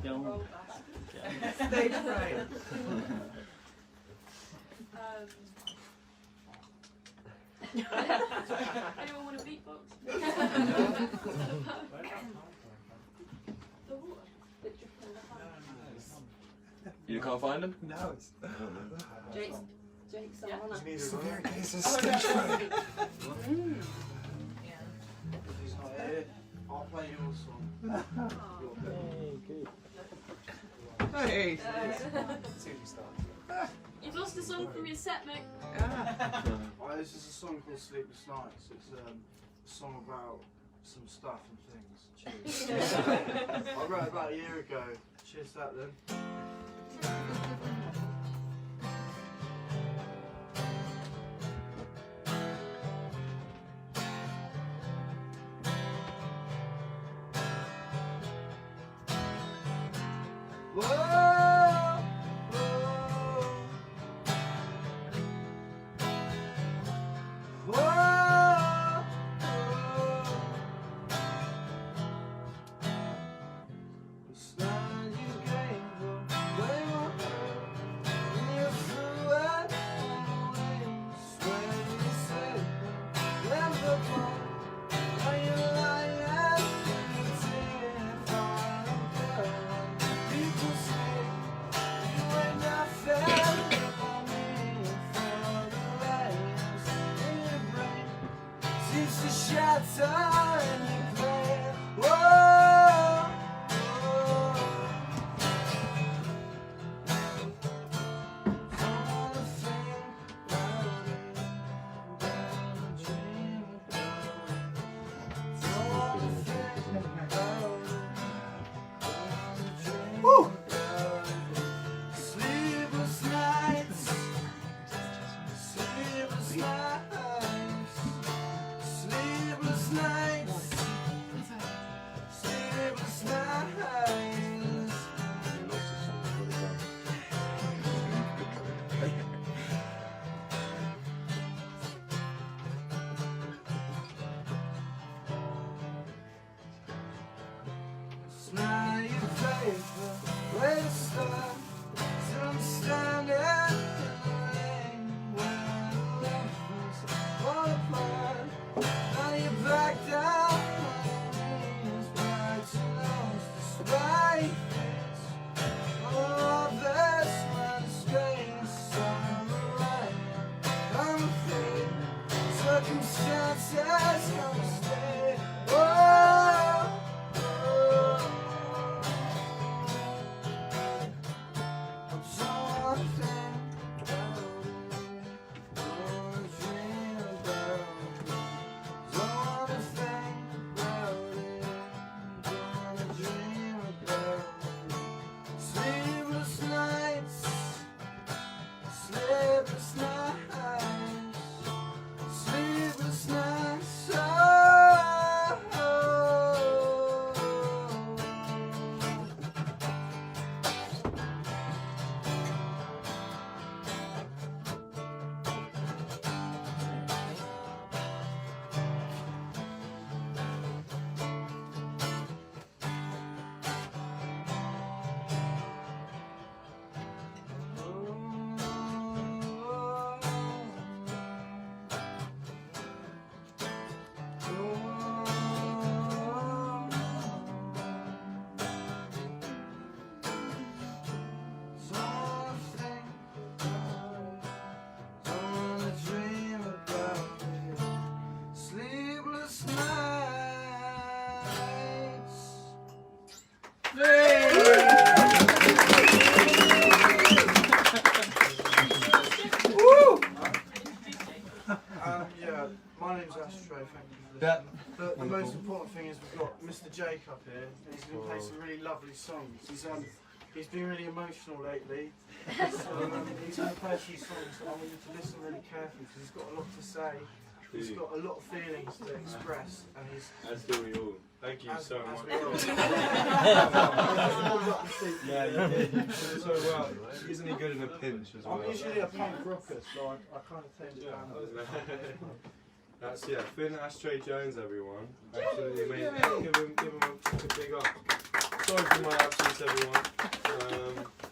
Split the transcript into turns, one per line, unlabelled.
Don't.
Stage fright.
Anyone want a beatbox?
You can't find them?
No, it's.
Jake's
Yeah.
on
It's the very case of stage fright. If he's not here, I'll play your song. Hey,
You've lost a song from your set, Mick.
This is a song called Sleepless Nights. It's a song about some stuff and things. Cheers. I wrote it about a year ago. Cheers to that then. Whoa, whoa, whoa. It's not you gave away my heart, and you threw it away. Swear you said never part. Now you're lying and terrified. People say you ain't nothing for me, for the lies in your brain seems to shatter and you play. Whoa, whoa. Don't wanna think about it, don't wanna dream about it. Don't wanna think about it, don't wanna dream about it. Sleepless nights, sleepless nights, sleepless nights, sleepless nights. Smile your paper, where to start? Till I'm standing in the rain, where the left was all apart. Now you're back down on your knees, but you lost despite this. All this my disgrace, I'm alive, I'm afraid. Circumstances come and stay. Whoa, whoa. I don't wanna think about it, don't wanna dream about it. Don't wanna think about it, don't wanna dream about it. Sleepless nights, sleepless nights, sleepless nights. Oh, oh, Sleepless nights. Yeah, my name's Ashtray, thank you for this. The most important thing is we've got Mr. Jake up here. He's going to play some really lovely songs. He's been really emotional lately. So he's going to play some songs and I want you to listen really carefully because he's got a lot to say. He's got a lot of feelings to express and he's...
As do we all. Thank you so much.
Yeah, you did. You did so well. Isn't he good in a pinch as well?
I'm usually a punk rocker, so I kind of tend to down.
That's Finn Ashtray Jones, everyone. Absolutely amazing. Give him a big up. Sorry for my absence, everyone.